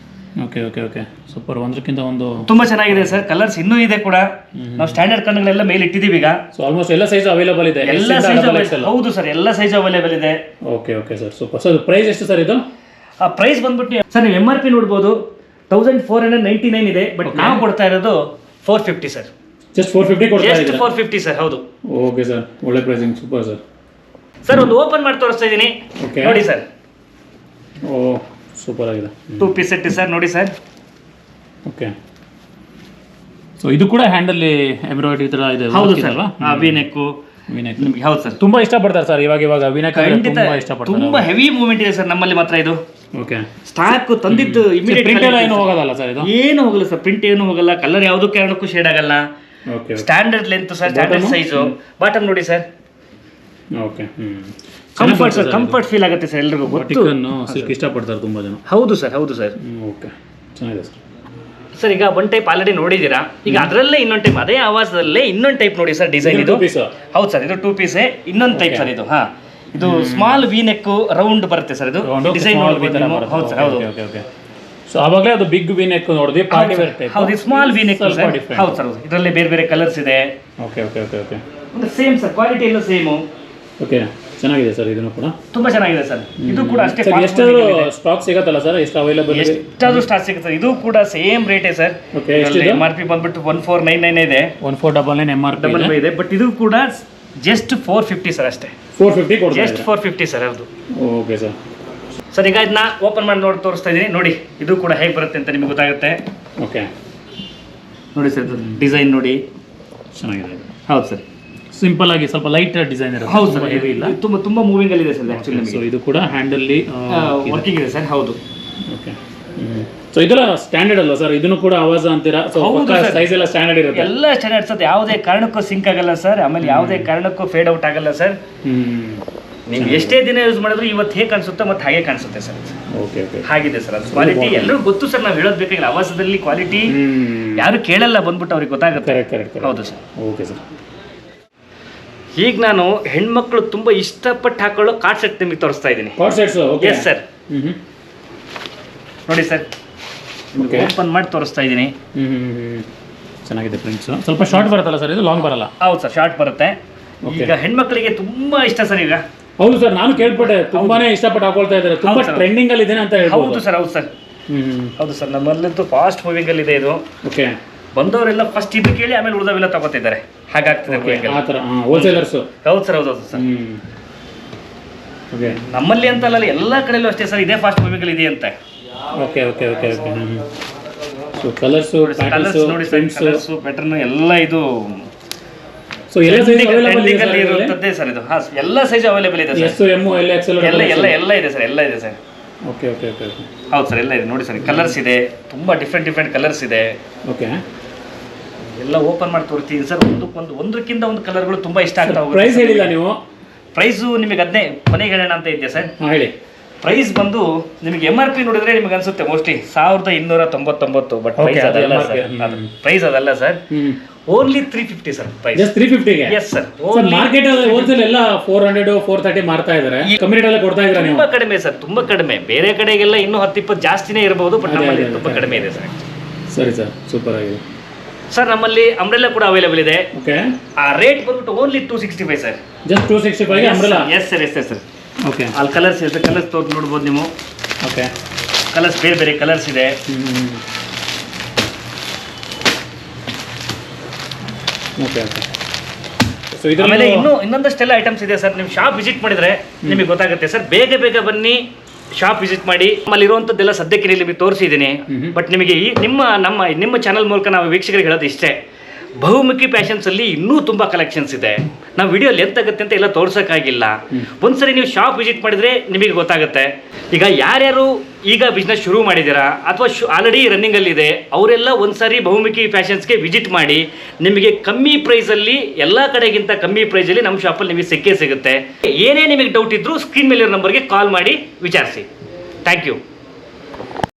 Speaker 2: Okay super. ಒಂದಕ್ಕಿಂತ ಒಂದು
Speaker 1: ತುಂಬಾ ಚೆನ್ನಾಗಿದೆ ಸರ್. ಕಲರ್ಸ್ ಇನ್ನೂ ಇದೆ ಕೂಡ. ನಾವು ಸ್ಟ್ಯಾಂಡರ್ಡ್ ಕಣ್ಣುಗಳೆಲ್ಲ ಮೇಲೆ ಇಟ್ಟಿದ್ದೀವಿ ಈಗ.
Speaker 2: ಸೊ ಆಲ್ಮೋಸ್ಟ್ ಎಲ್ಲ ಸೈಜ್ ಅವೈಲೇಬಲ್ ಇದೆ.
Speaker 1: ಎಲ್ಲ ಸೈಜ್ ಹೌದು ಸರ್, ಎಲ್ಲ ಸೈಜ್ ಅವೈಲೇಬಲ್ ಇದೆ.
Speaker 2: Okay sir, super. Sir price ಎಷ್ಟು ಸರ್ ಇದು?
Speaker 1: ಆ ಪ್ರೈಸ್ ಬಂದ್ಬಿಟ್ಟು ಸರ್, ನೀವು MRP ನೋಡ್ಬೋದು 1499 ಇದೆ. ಬಟ್ ನಾವು ಕೊಡ್ತಾ ಇರೋದು 450 ಸರ್.
Speaker 2: ಜಸ್ಟ್ 450 ಕೊಡ್ತಾ ಇದ್ದೀರಾ?
Speaker 1: 450 ಸರ್, ಹೌದು.
Speaker 2: ಓಕೆ ಸರ್, ಒಳ್ಳೆ ಪ್ರೈಸಿಂಗ್, ಸೂಪರ್ ಸರ್.
Speaker 1: ಸರ್ ಒಂದು ಓಪನ್ ಮಾಡಿ ತೋರಿಸ್ತಾ ಇದ್ದೀನಿ ನೋಡಿ ಸರ್.
Speaker 2: ಓ, ಸೂಪರ್ ಆಗಿದೆ.
Speaker 1: 2 ಪೀಸ್ ಸೆಟ್ ಸರ್, ನೋಡಿ ಸರ್.
Speaker 2: ಓಕೆ, ಸೊ ಇದು ಕೂಡ ಹ್ಯಾಂಡಲ್ ಎಂಬ್ರಾಯ್ಡರಿ ತರ ಇದೆ.
Speaker 1: ಹೌದು ಸರ್, ವಿ ನೆಕ್. ಹೌದು ಸರ್,
Speaker 2: ತುಂಬಾ ಇಷ್ಟಪಡ್ತಾರೆ ಸರ್ ಇವಾಗ ವಿ ನೆಕ್ ತುಂಬಾ ಇಷ್ಟಪಡ್ತಾರೆ.
Speaker 1: ತುಂಬಾ ಹೆವಿ ಮೂವ್ಮೆಂಟ್ ಇದೆ ಸರ್ ನಮ್ಮಲ್ಲಿ ಮಾತ್ರ ಇದು.
Speaker 2: ಓಕೆ,
Speaker 1: ಸ್ಟಾಕ್ ತಂದಿದ್ದು ಇಮಿಡಿಯೇಟ್.
Speaker 2: ಪ್ರಿಂಟ್ ಎಲ್ಲ ಏನು ಹೋಗಲ್ಲ ಸರ್ ಇದು? ಏನು
Speaker 1: ಹೋಗಲ್ಲ ಸರ್, ಪ್ರಿಂಟ್ ಏನು ಹೋಗಲ್ಲ. ಕಲರ್ ಯಾವುದೂ ಕಾರಣಕ್ಕೂ ಶೇಡ್ ಆಗಲ್ಲ.
Speaker 2: Okay,
Speaker 1: standard length sir, standard size. Bottom ನೋಡಿ ಸರ್.
Speaker 2: ಓಕೆ,
Speaker 1: ಕಂಫರ್ಟ್ ಫೀಲ್ ಆಗುತ್ತೆ ಸರ್ ಎಲ್ರಿಗೂ.
Speaker 2: ಸಿಲ್ಕ್ ಇಷ್ಟಪಡ್ತಾರೆ ತುಂಬಾ ಜನ.
Speaker 1: ಹೌದು ಸರ್.
Speaker 2: ಓಕೆ, ಚೆನ್ನಾಗಿದೆ ಸರ್.
Speaker 1: ಸರ್ ಈಗ ಒನ್ ಟೈಪ್ ಆಲ್ರೆಡಿ ನೋಡಿದ್ದೀರಾ, ಈಗ ಅದರಲ್ಲೇ ಇನ್ನೊಂದು ಟೈಪ್, ಅದೇ ಆವಾಸದಲ್ಲೇ ಇನ್ನೊಂದು ಟೈಪ್ ನೋಡಿ ಸರ್. ಡಿಸೈನ್ ಇದು ಹೌದು ಸರ್, ಇದು 2 ಪೀಸೇ. ಇನ್ನೊಂದು ಟೈಪ್ ಸರ್ ಇದು. ಇದು ಸ್ಮಾಲ್ ವಿ ನೆಕ್ ರೌಂಡ್ ಬರುತ್ತೆ ಸರ್. ಇದು ಡಿಸೈನ್ ನೋಡ್ಬೋದು. ಹೌದು ಸರ್, ಹೌದು.
Speaker 2: ಸೊ ಆವಾಗಲೇ ಅದು ಬಿಗ್ ವಿ ನೆಕ್ ನೋಡಿದ್ವಿ, ಪಾರ್ಟಿ ವೇರ್ ಟೈಪ್.
Speaker 1: ಹೌದು, ಸ್ಮಾಲ್ ವಿ ನೆಕ್ ಸರ್. ಹೌದು ಸರ್, ಇದರಲ್ಲಿ ಬೇರೆ ಕಲರ್ಸ್ ಇದೆ.
Speaker 2: ಓಕೆ
Speaker 1: ಸೇಮ್ ಸರ್, ಕ್ವಾಲಿಟಿ ಎಲ್ಲ ಸೇಮು.
Speaker 2: ಓಕೆ, ಚೆನ್ನಾಗಿದೆ ಸರ್. ಇದನ್ನು ಕೂಡ
Speaker 1: ತುಂಬಾ ಚೆನ್ನಾಗಿದೆ ಸರ್. ಇದು ಕೂಡ ಅಷ್ಟೇ.
Speaker 2: ಎಷ್ಟಾದ್ರೂ ಸ್ಟಾಕ್ ಸಿಗತ್ತಲ್ಲ ಸರ್? ಎಷ್ಟು ಅವೈಲೇಬಲ್?
Speaker 1: ಎಷ್ಟಾದ್ರೂ ಸ್ಟಾಕ್ ಸಿಗುತ್ತೆ ಸರ್. ಇದು ಕೂಡ ಸೇಮ್ ರೇಟೇ ಸರ್.
Speaker 2: ಓಕೆ,
Speaker 1: MRP ಬಂದ್ಬಿಟ್ಟು 1499 ಇದೆ.
Speaker 2: 1499 MRP
Speaker 1: ಇದೆ. ಬಟ್ ಇದು ಕೂಡ ಜಸ್ಟ್ 450 ಸರ್ ಅಷ್ಟೇ.
Speaker 2: 450 ಕೊಡ್ತಾರೆ?
Speaker 1: Just 450 sir. ಹೌದು.
Speaker 2: Okay sir.
Speaker 1: ಸರ್ ಈಗ ಇದನ್ನ ಓಪನ್ ಮಾಡಿ ತೋರಿಸ್ತಾ ಇದ್ದೀನಿ ನೋಡಿ. ಇದು ಕೂಡ ಹೇಗೆ ಬರುತ್ತೆ ಅಂತ ನಿಮಗೆ ಗೊತ್ತಾಗುತ್ತೆ.
Speaker 2: ಓಕೆ,
Speaker 1: ನೋಡಿ ಸರ್, ಡಿಸೈನ್ ನೋಡಿ,
Speaker 2: ಚೆನ್ನಾಗಿದೆ.
Speaker 1: ಹೌದು ಸರ್,
Speaker 2: ಸಿಂಪಲ್ ಆಗಿ ಸ್ವಲ್ಪ ಲೈಟ್ ಡಿಸೈನ್ ಇರುತ್ತೆ.
Speaker 1: ಹೌದು ಸರ್, ಹೆವಿ ಇಲ್ಲ, ತುಂಬಾ ಮೂವಿಂಗ್ ಅಲ್ಲಿ ಇದೆ ಸರ್. ಆಕ್ಚುಲಿ
Speaker 2: ಸೊ ಇದು ಕೂಡ ಹ್ಯಾಂಡಲ್
Speaker 1: ವರ್ಕಿಂಗ್ ಇದೆ ಸರ್. ಹೌದು.
Speaker 2: ಓಕೆ, ಸೊ ಇದೆಲ್ಲ ಸ್ಟ್ಯಾಂಡರ್ಡ್ ಅಲ್ಲ ಸರ್? ಇದನ್ನು ಕೂಡ ಆವಾಜ ಅಂತೀರಾ? ಸೊ ಸೈಜ್ ಎಲ್ಲ ಸ್ಟ್ಯಾಂಡರ್ಡ್ ಇರುತ್ತೆ?
Speaker 1: ಎಲ್ಲ ಸ್ಟ್ಯಾಂಡರ್ಡ್ ಸರ್. ಯಾವುದೇ ಕಾರಣಕ್ಕೂ ಸಿಂಕ್ ಆಗಲ್ಲ ಸರ್. ಆಮೇಲೆ ಯಾವುದೇ ಕಾರಣಕ್ಕೂ ಫೇಡ್ ಔಟ್ ಆಗಲ್ಲ ಸರ್. ನೀವು ಎಷ್ಟೇ ದಿನ ಯೂಸ್ ಮಾಡಿದ್ರು ಇವತ್ತು ಹೇಗೆ ಕಾಣಿಸುತ್ತೆ ಮತ್ತೆ ಹಾಗೆ ಕಾಣಿಸುತ್ತೆ ಸರ್.
Speaker 2: ಓಕೆ,
Speaker 1: ಹಾಗಿದೆ ಸರ್. ಅದು ಕ್ವಾಲಿಟಿ ಎಲ್ಲರಿಗೂ ಗೊತ್ತು ಸರ್. ನಾವು ಹೇಳೋದು ಬೇಕಾಗಿಲ್ಲ. ಆವಾಸದಲ್ಲಿ ಕ್ವಾಲಿಟಿ ಯಾರು ಕೇಳಲ್ಲ, ಬಂದ್ಬಿಟ್ಟು ಅವ್ರಿಗೆ ಗೊತ್ತಾಗುತ್ತೆ. ಹೌದು ಸರ್.
Speaker 2: Okay sir.
Speaker 1: ಈಗ ನಾನು ಹೆಣ್ಮಕ್ಳು ತುಂಬಾ ಇಷ್ಟಪಟ್ಟು ಹಾಕೊಳ್ಳೋ ಕಾರ್ಡ್ ಸೆಟ್ ನಿಮಗೆ ತೋರಿಸ್ತಾ ಇದ್ದೀನಿ. ಎಸ್ ಸರ್, ನೋಡಿ ಸರ್, ಓಪನ್ ಮಾಡಿ ತೋರಿಸ್ತಾ ಇದ್ದೀನಿ.
Speaker 2: ಚೆನ್ನಾಗಿದೆ ಪ್ರಿಂಟ್ಸ್. ಸ್ವಲ್ಪ ಶಾರ್ಟ್ ಬರುತ್ತಲ್ಲ ಸರ್? ಇದು ಲಾಂಗ್ ಬರಲ್ಲ?
Speaker 1: ಹೌದು ಸರ್, ಶಾರ್ಟ್ ಬರುತ್ತೆ. ಈಗ ಹೆಣ್ಮಕ್ಳಿಗೆ ತುಂಬಾ ಇಷ್ಟ ಸರ್ ಈಗ.
Speaker 2: ಹೌದು ಸರ್, ನಾನು ಕೇಳ್ಪಟ್ಟೆ ತುಂಬಾನೇ ಇಷ್ಟಪಟ್ಟು ಹಾಕೊಳ್ತಾ ಇದ್ದಾರೆ. ತುಂಬಾ ಟ್ರೆಂಡಿಂಗ್ ಅಲ್ಲಿ ಇದೆ ಅಂತ ಹೇಳ್ಬೋದು.
Speaker 1: ಹೌದು ಸರ್. ಹೌದು ಸರ್, ನಮ್ಮಲ್ಲಂತೂ ಫಾಸ್ಟ್ ಮೂವಿಂಗ್ ಅಲ್ಲಿ ಇದೆ ಇದು.
Speaker 2: ಓಕೆ,
Speaker 1: ಬಂದವರೆಲ್ಲ ಫಸ್ಟ್ ಇದು ಕೇಳಿ ಆಮೇಲೆ ಉಳಿದವೆಲ್ಲ ತಗೋತಿದ್ದಾರೆ. ಹಾಗಾಗ್ತದೆ
Speaker 2: ಹೋಲ್ಸೇಲರ್ಸ್.
Speaker 1: ಹೌದು ಸರ್. ಹೌದು. ನಮ್ಮಲ್ಲಿ ಅಂತಲ್ಲ, ಎಲ್ಲ ಕಡೆಯಲ್ಲೂ ಅಷ್ಟೇ ಸರ್, ಇದೇ ಫಾಸ್ಟ್ ಮೂವಿಂಗ್ ಅಲ್ಲಿ ಇದೆ ಅಂತ.
Speaker 2: ಓಕೆ. ಸೊ ಕಲರ್ಸ್
Speaker 1: ನೋಡಿ ಸರ್, ಪ್ಯಾಟರ್ನ್ ಎಲ್ಲ ಇದು.
Speaker 2: ಸೊ ಎಲ್ಲ ಸೈಜ್ ಅವೈಲೇಬಲ್
Speaker 1: ಇರುತ್ತದೆ ಸರ್. ಇದು ಎಲ್ಲ ಸೈಜ್ ಅವೈಲೇಬಲ್ ಇದೆ sir.
Speaker 2: S, M, L, X
Speaker 1: ಎಲ್ಲ ಇದೆ ಸರ್. ಎಲ್ಲ ಇದೆ sir.
Speaker 2: Okay okay okay okay
Speaker 1: ಹೌದು ಸರ್, ಎಲ್ಲ ಇದೆ ನೋಡಿ ಸರ್. ಕಲರ್ಸ್ ಇದೆ, ತುಂಬ ಡಿಫ್ರೆಂಟ್ ಕಲರ್ಸ್ ಇದೆ.
Speaker 2: ಓಕೆ,
Speaker 1: ಎಲ್ಲ ಓಪನ್ ಮಾಡಿ ತೋರಿಸ್ತೀನಿ ಸರ್. ಒಂದಕ್ಕಿಂತ ಒಂದು ಕಲರ್ಗಳು ತುಂಬ ಇಷ್ಟ ಆಗ್ತಾ ಹೋಗುತ್ತೆ.
Speaker 2: ಪ್ರೈಸ್ ಹೇಳಿಲ್ಲ ನೀವು?
Speaker 1: ಪ್ರೈಸು ನಿಮಗೆ ಅದನ್ನೇ ಕೊನೆಗೆ ಹೇಳೋಣ ಅಂತ ಇದೆಯಾ ಸರ್?
Speaker 2: ಹಾಂ ಹೇಳಿ.
Speaker 1: ಪ್ರೈಸ್ ಬಂದು ನಿಮಗೆ MRP ನೋಡಿದ್ರೆ ನಿಮಗೆ ಅನ್ಸುತ್ತೆ ಮೋಸ್ಟ್ಲಿ 1299, ಬಟ್ ಪ್ರೈಸ್ ಅದಲ್ಲ ಸರ್. ಪ್ರೈಸ್ ಅದಲ್ಲ sir, only 350 sir price.
Speaker 2: Just 350ಗೆ?
Speaker 1: Yes sir.
Speaker 2: ಮಾರ್ಕೆಟ್ ಹೋಲ್ಸೇಲ್ ಎಲ್ಲ 400 430 ಮಾರ್ತಾ ಇದ್ದಾರೆ, ಕಮ್ಮಿ ರೇಟ್ ಎಲ್ಲ ಕೊಡ್ತಾ ಇದ್ದೀರಾ ನೀವು?
Speaker 1: ತುಂಬಾ ಕಡಿಮೆ ಸರ್, ತುಂಬಾ ಕಡಿಮೆ. ಬೇರೆ ಕಡೆಗೆಲ್ಲ ಇನ್ನೂ 10-20 ಜಾಸ್ತಿನೇ ಇರಬಹುದು, ಬಟ್ ನಮ್ಮಲ್ಲಿ ತುಂಬಾ ಕಡಿಮೆ ಇದೆ ಸರ್.
Speaker 2: ಸರಿ ಸರ್, ಸೂಪರ್ ಆಗಿದೆ
Speaker 1: ಸರ್. ನಮ್ಮಲ್ಲಿ ಅಂಬ್ರೆಲಾ ಕೂಡ ಅವೈಲೇಬಲ್ ಇದೆ.
Speaker 2: ಓಕೆ,
Speaker 1: ಆ ರೇಟ್ ಬಂದ್ಬಿಟ್ಟು only 265 sir.
Speaker 2: Just 265 umbrella?
Speaker 1: Yes sir, yes sir.
Speaker 2: Okay,
Speaker 1: ಅಲ್ಲಿ ಕಲರ್ಸ್ ಇದೆ, ಕಲರ್ಸ್ ತೋರಿಸಿ ನೋಡ್ಬೋದು ನೀವು.
Speaker 2: ಓಕೆ,
Speaker 1: ಕಲರ್ಸ್ ಬೇರೆ ಬೇರೆ ಕಲರ್ಸ್ ಇದೆ.
Speaker 2: Okay okay.
Speaker 1: ಆಮೇಲೆ ಇನ್ನೊಂದಷ್ಟೆಲ್ಲ ಐಟಮ್ಸ್ ಇದೆ ಸರ್. ನೀವು ಶಾಪ್ ವಿಸಿಟ್ ಮಾಡಿದ್ರೆ ನಿಮಗೆ ಗೊತ್ತಾಗುತ್ತೆ ಸರ್. ಬೇಗ ಬೇಗ ಬನ್ನಿ, ಶಾಪ್ ವಿಸಿಟ್ ಮಾಡಿ. ನಮ್ಮಲ್ಲಿ ಇರುವಂಥದ್ದೆಲ್ಲ ಸದ್ಯಕ್ಕೆ ನಿಮಗೆ ತೋರಿಸಿದ್ದೀನಿ. ಬಟ್ ನಿಮಗೆ ಈ ನಿಮ್ಮ ಚಾನಲ್ ಮೂಲಕ ನಾವು ವೀಕ್ಷಕರಿಗೆ ಹೇಳೋದು ಇಷ್ಟೇ, ಬಹುಮುಖಿ ಫ್ಯಾಷನ್ಸ್ ಅಲ್ಲಿ ಇನ್ನೂ ತುಂಬಾ ಕಲೆಕ್ಷನ್ಸ್ ಇದೆ. ನಾವು ವಿಡಿಯೋ ಲೆಂತ್ ಆಗುತ್ತೆ ಅಂತ ಎಲ್ಲ ತೋರ್ಸೋಕ್ಕಾಗಿಲ್ಲ. ಒಂದ್ಸರಿ ನೀವು ಶಾಪ್ ವಿಸಿಟ್ ಮಾಡಿದ್ರೆ ನಿಮಗೆ ಗೊತ್ತಾಗುತ್ತೆ. ಈಗ ಯಾರ್ಯಾರು ಈಗ ಬಿಸ್ನೆಸ್ ಶುರು ಮಾಡಿದ್ದೀರಾ ಅಥವಾ ಆಲ್ರೆಡಿ ರನ್ನಿಂಗ್ ಅಲ್ಲಿ ಇದೆ, ಅವರೆಲ್ಲ ಒಂದ್ಸರಿ ಬಹುಮುಖಿ ಫ್ಯಾಷನ್ಸ್ಗೆ ವಿಸಿಟ್ ಮಾಡಿ. ನಿಮಗೆ ಕಮ್ಮಿ ಪ್ರೈಸಲ್ಲಿ, ಎಲ್ಲ ಕಡೆಗಿಂತ ಕಮ್ಮಿ ಪ್ರೈಸಲ್ಲಿ ನಮ್ಮ ಶಾಪಲ್ಲಿ ನಿಮಗೆ ಸಿಕ್ಕೇ ಸಿಗುತ್ತೆ. ಏನೇ ನಿಮಗೆ ಡೌಟ್ ಇದ್ರೂ ಸ್ಕ್ರೀನ್ ಮೇಲಿರೋ ನಂಬರ್ಗೆ ಕಾಲ್ ಮಾಡಿ ವಿಚಾರಿಸಿ. Thank you.